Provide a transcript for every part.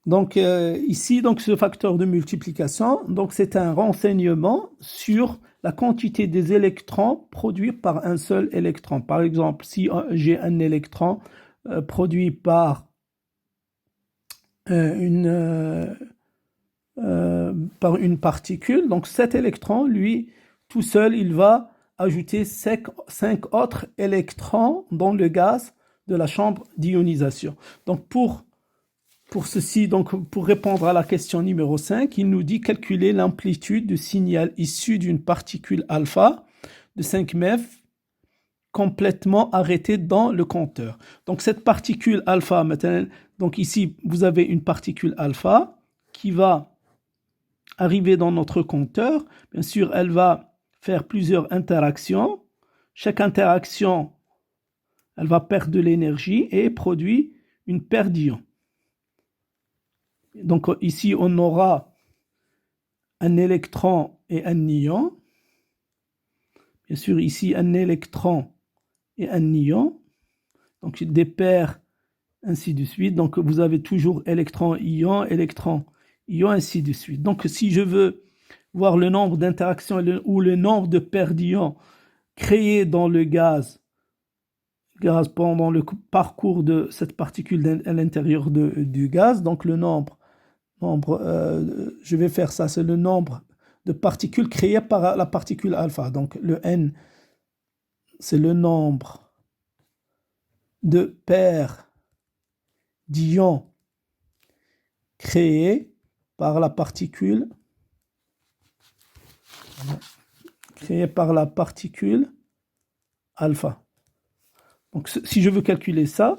Donc ici, donc ce facteur de multiplication, donc c'est un renseignement sur la quantité des électrons produits par un seul électron. Par exemple, si j'ai un électron produit une par une particule, donc cet électron, lui, tout seul, il va ajouter cinq autres électrons dans le gaz de la chambre d'ionisation. Donc pour ceci, donc pour répondre à la question numéro 5, il nous dit calculer l'amplitude du signal issu d'une particule alpha de 5 MeV complètement arrêtée dans le compteur. Donc cette particule alpha, maintenant, donc ici vous avez une particule alpha qui va arriver dans notre compteur. Bien sûr, elle va faire plusieurs interactions. Chaque interaction, elle va perdre de l'énergie et produire une paire d'ions. Donc ici, on aura un électron et un ion. Bien sûr, ici, un électron et un ion. Donc des paires, ainsi de suite. Donc vous avez toujours électron, ion, ainsi de suite. Donc si je veux voir le nombre d'interactions ou le nombre de paires d'ions créées dans le gaz pendant le parcours de cette particule à l'intérieur du gaz, donc le nombre je vais faire ça, c'est le nombre de particules créées par la particule alpha. Donc le n, c'est le nombre de paires d'ions créées par la particule alpha. Donc si je veux calculer ça,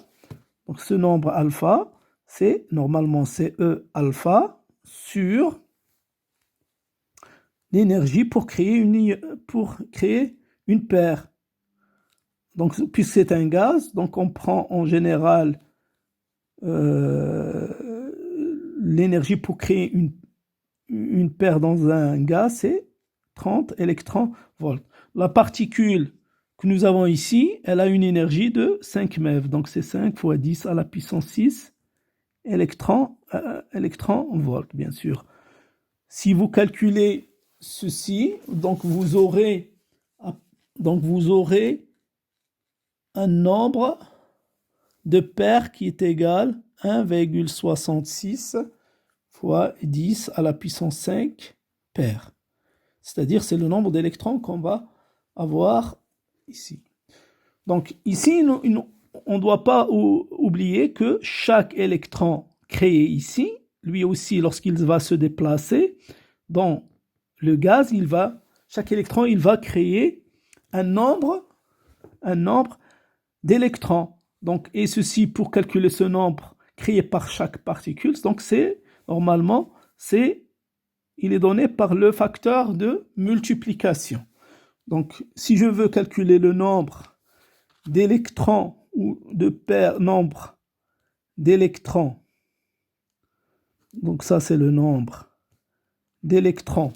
donc ce nombre alpha, c'est normalement E alpha sur l'énergie pour créer une paire. Donc puisque c'est un gaz, donc on prend en général l'énergie pour créer une paire dans un gaz, c'est 30 électronvolts. La particule que nous avons ici, elle a une énergie de 5 MeV. Donc c'est 5 fois 10 à la puissance 6 électronvolts, bien sûr. Si vous calculez ceci, donc vous aurez un nombre de paires qui est égal à 1,66 fois 10 à la puissance 5 paires. C'est-à-dire c'est le nombre d'électrons qu'on va avoir ici. Donc ici, on ne doit pas oublier que chaque électron créé ici, lui aussi, lorsqu'il va se déplacer dans le gaz, chaque électron, il va créer un nombre d'électrons. Donc, et ceci pour calculer ce nombre créé par chaque particule. Donc, normalement, il est donné par le facteur de multiplication. Donc, si je veux calculer le nombre d'électrons ou nombre d'électrons, donc ça c'est le nombre d'électrons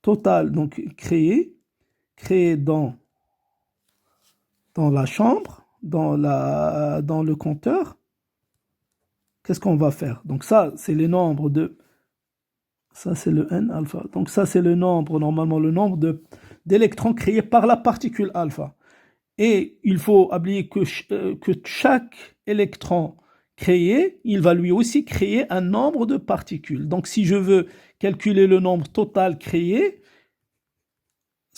total, donc créé dans la chambre, dans le compteur. Qu'est-ce qu'on va faire? Donc ça, c'est le nombre ça c'est le n alpha. Donc ça c'est le nombre, normalement le nombre d'électrons créés par la particule alpha. Et il faut oublier que chaque électron créé, il va lui aussi créer un nombre de particules. Donc si je veux calculer le nombre total créé,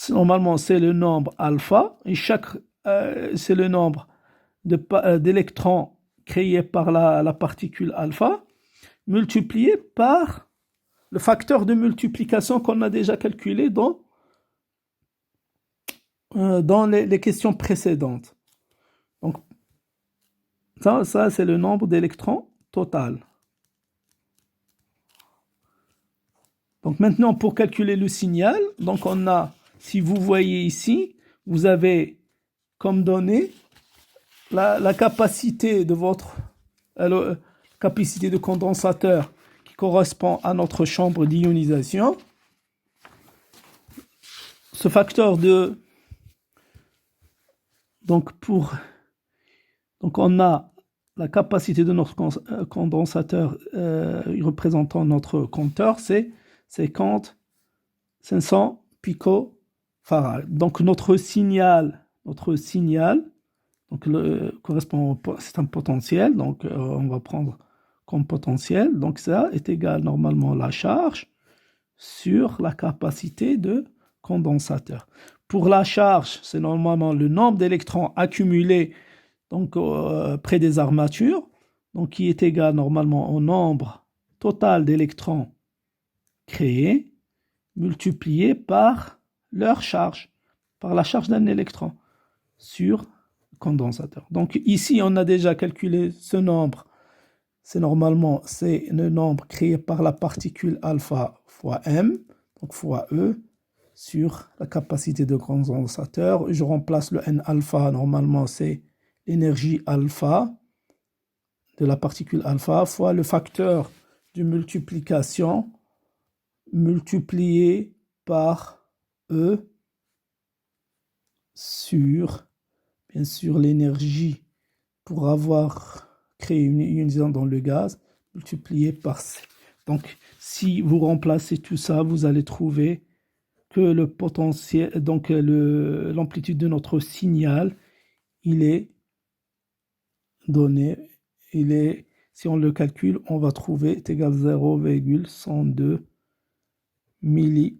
normalement c'est le nombre alpha, et c'est le nombre d'électrons créés par la particule alpha, multiplié par le facteur de multiplication qu'on a déjà calculé dans les questions précédentes. Donc, ça c'est le nombre d'électrons total. Donc maintenant, pour calculer le signal, donc on a, si vous voyez ici, vous avez comme donnée la capacité de votre capacité de condensateur qui correspond à notre chambre d'ionisation. Ce facteur Donc, on a la capacité de notre condensateur représentant notre compteur, c'est 500 picofarads. Donc, notre signal donc correspond, c'est un potentiel, donc on va prendre comme potentiel. Donc, ça est égal normalement à la charge sur la capacité de condensateur. Pour la charge, c'est normalement le nombre d'électrons accumulés donc, près des armatures, donc qui est égal normalement au nombre total d'électrons créés multiplié par leur charge, par la charge d'un électron sur le condensateur. Donc ici, on a déjà calculé ce nombre. C'est le nombre créé par la particule alpha fois m, donc fois E, sur la capacité de condensateur. Je remplace le n alpha, normalement c'est l'énergie alpha de la particule alpha fois le facteur de multiplication multiplié par E sur, bien sûr, l'énergie pour avoir créé une ionisation dans le gaz multiplié par C. Donc, si vous remplacez tout ça, vous allez trouver que le potentiel, donc l'amplitude de notre signal, il est donné, si on le calcule, on va trouver est égal à 0,102 millivolts.